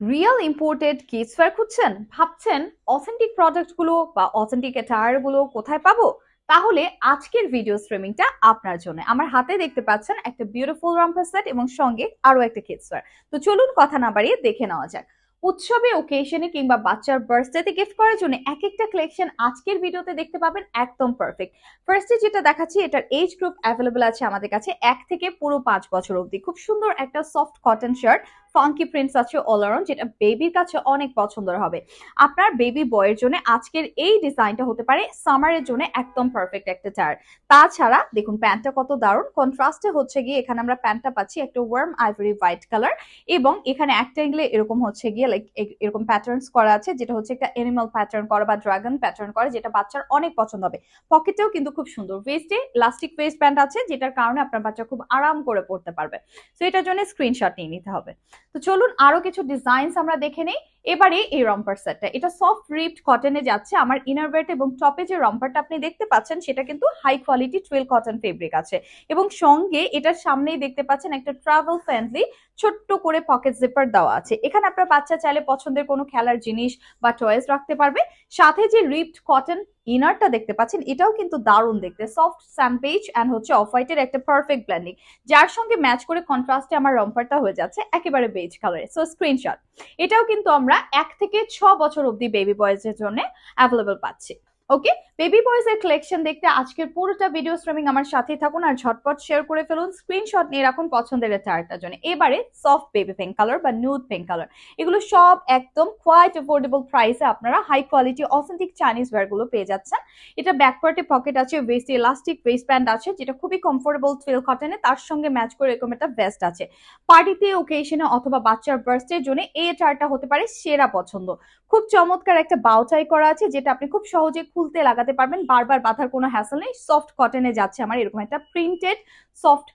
Real imported কিডসওয়্যার খুঁজছেন, ভাবছেন authentic প্রোডাক্টগুলো বা অথেন্টিক অ্যাটায়ারগুলো কোথায় পাবো? তাহলে আজকের ভিডিও স্ট্রিমিংটা আপনার জন্য। আমার হাতে দেখতে পাচ্ছেন একটা বিউটিফুল রামপার সেট এবং সঙ্গে আরো একটা কিডসওয়্যার। তো চলুন কথা না বাড়িয়ে দেখে নেওয়া যাক। উৎসবে, ওকেশনে কিংবা বাচ্চার বার্থডেতে গিফট করার জন্য এক একটা কালেকশন আজকের ভিডিওতে দেখতে পাবেন, একদম পারফেক্ট। ফার্স্টে যেটা দেখাচ্ছি, এটার এজ গ্রুপ অ্যাভেলেবল আছে আমাদের কাছে 1 থেকে পুরো 5 বছর অবধি। খুব সুন্দর একটা soft cotton shirt, funky prints আছে অল অ্যারাউন্ড, যেটা বেবির কাছে অনেক পছন্দের হবে। আপনার বেবি বয়ের জন্য আজকের এই ডিজাইনটা হতে পারে সামারের জন্য একদম পারফেক্ট একটা টায়ার। তাছাড়া দেখুন প্যান্টটা কত দারুণ কন্ট্রাস্টে হচ্ছে গিয়ে, এখানে আমরা প্যান্টটা পাচ্ছি একটা ওয়ার্ম আইভরি হোয়াইট কালার, এবং এখানে একটা এঙ্গেলে এরকম হচ্ছে গিয়ে লাইক এরকম প্যাটার্নস করা আছে, যেটা হচ্ছে একটা এনিমাল প্যাটার্ন করা বা ড্রাগন প্যাটার্ন করা, যেটা বাচ্চার অনেক পছন্দ হবে। পকেটেও কিন্তু খুব সুন্দর, ওয়েস্টে ইলাস্টিক ওয়েস্ট ব্যান্ড আছে, যেটার কারণে আপনার বাচ্চা খুব আরাম করে পড়তে পারবে। তো এটার জন্য স্ক্রিনশট নিয়ে নিতে হবে। তো চলুন আরো কিছু ডিজাইনস আমরা দেখে নেই। এবারে এই রম্পার সেটটা, এটা সফট রিপড কটনে যাচ্ছে। আমার ইনারওয়্যার এবং টপে যে রম্পারটা আপনি দেখতে পাচ্ছেন, সেটা কিন্তু হাই কোয়ালিটি টুয়েল কটন ফেব্রিক আছে, এবং সঙ্গে এটার সামনেই দেখতে পাচ্ছেন একটা ট্রাভেল ফ্রেন্ডলি ছোট্ট করে পকেট জিপার দেওয়া আছে। এখানে আপনার বাচ্চা চাইলে পছন্দের কোনো খেলার জিনিস বা টয়েস রাখতে পারবে। সাথে যে রিপড কটন ইনারটা দেখতে পাচ্ছেন, এটাও কিন্তু দারুণ দেখতে, সফট স্যাম্পেজ অ্যান্ড হচ্ছে অফ হোয়াইটের একটা পারফেক্ট ব্লেন্ডিং, যার সঙ্গে ম্যাচ করে কন্ট্রাস্টে আমার রম্পারটা হয়ে যাচ্ছে একেবারে বেজ কালারে। So screenshot. এটাও কিন্তু আমরা 1 থেকে 6 বছর অবধি বেবি বয়েজের জন্য অ্যাভেলেবল পাচ্ছি। ওকে, বেবি বয়েজ এর কালেকশন দেখতে আজকের পুরোটা ভিডিও স্ট্রিমিং আমার সাথেই থাকুন, আর ঝটপট শেয়ার করে ফেলুন, স্ক্রিনশট নিয়ে রাখুন পছন্দের টায়ারটার জন্য। এবারে সফট বেবি পিঙ্ক কালার বা নিউড পিঙ্ক কালার, এগুলো সব একদম কোয়াইট অ্যাফোর্ডেবল প্রাইসে আপনারা high quality authentic Chinese wear গুলো পেয়ে যাচ্ছেন। এটা ব্যাকপার্টে পকেট আছে, ওয়েস্ট ইলাস্টিক ওয়েস্ট ব্যান্ড আছে, যেটা খুবই কমফোর্টেবল টুয়েল কটনে, তার সঙ্গে ম্যাচ করে এরকম একটা ভেস্ট আছে। পার্টিতে, ওকেশনে অথবা বাচ্চার বার্থডের জন্য এই টায়ারটা হতে পারে সেরা পছন্দ। খুব চমৎকার একটা বাউটাই করা আছে, যেটা আপনি খুব সহজে খুলতে লাগাতে পারবেন, বারবার বাঁধার কোনো হ্যাসেল নেই। সফট কটনে যাচ্ছে আমার এরকম একটা প্রিন্টেড সফট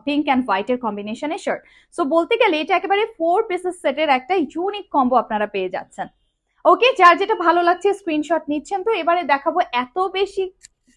পিঙ্ক অ্যান্ড হোয়াইটের কম্বিনেশনের শার্ট। সো বলতে গেলে এটা একেবারে 4 পিসেস সেটের একটা ইউনিক কম্বো আপনারা পেয়ে যাচ্ছেন। ওকে, যার যেটা ভালো লাগছে স্ক্রিনশট নিচ্ছেন। তো এবারে দেখাবো এত বেশি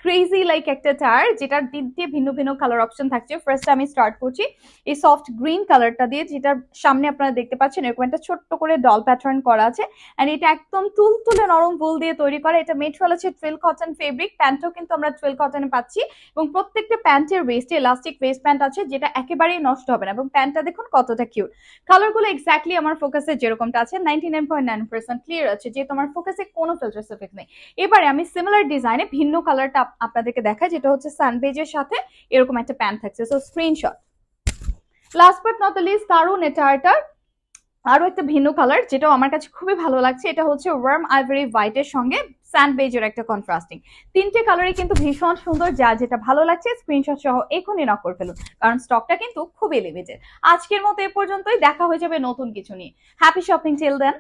ক্রেজি লাইক একটা টায়ার, যেটার তিনটে ভিন্ন ভিন্ন কালার অপশন থাকছে। ফার্স্ট আমি স্টার্ট করছি এই সফট গ্রিন কালারটা দিয়ে, যেটার সামনে আপনারা দেখতে পাচ্ছেন এরকম একটা ছোট্ট করে ডল প্যাটার্ন করা আছে, এন্ড এটা একদম তুলতুলে নরম উল দিয়ে তৈরি করা। এটা মেটেরিয়াল আছে টুয়েল কটন ফেব্রিক, প্যান্টও কিন্তু আমরা টুয়েল কটনে পাচ্ছি, এবং প্রত্যেকটা প্যান্টের ওয়েস্টে ইলাস্টিক ওয়েস্ট প্যান্ট আছে, যেটা একেবারেই নষ্ট হবে না। এবং প্যান্টটা দেখুন কতটা কিউট। কালারগুলো এক্স্যাক্টলি আমার ফোকাসে যেরকমটা আছে 99.9% ক্লিয়ার আছে, যেহেতু আমার ফোকাসে কোনো ফিল্টার এফেক্ট নেই। এবারে আমি সিমিলার ডিজাইনে ভিন্ন কালারটা আপনাদেরকে দেখাই, যেটা হচ্ছে সানবেজের সাথে এরকম একটা প্যান্ট থাকছে। So screenshot. Last but not the list, দারুন এটার আরো একটা ভিন্ন কালার, যেটাও আমার কাছে খুবই ভালো লাগছে। এটা হচ্ছে ওয়ার্ম আইভরি হোয়াইটের সঙ্গে স্যান্ড বেজের একটা কন্ট্রাস্টিং। তিনটে কালারই কিন্তু ভীষণ সুন্দর, যা যেটা ভালো লাগছে স্ক্রিনশট সহ এখনই নক করে ফেলুন, কারণ স্টকটা কিন্তু খুবই লিমিটেড। আজকের মতো এ পর্যন্তই, দেখা হয়ে যাবে নতুন কিছু নিয়ে। হ্যাপি শপিং টিল দেন।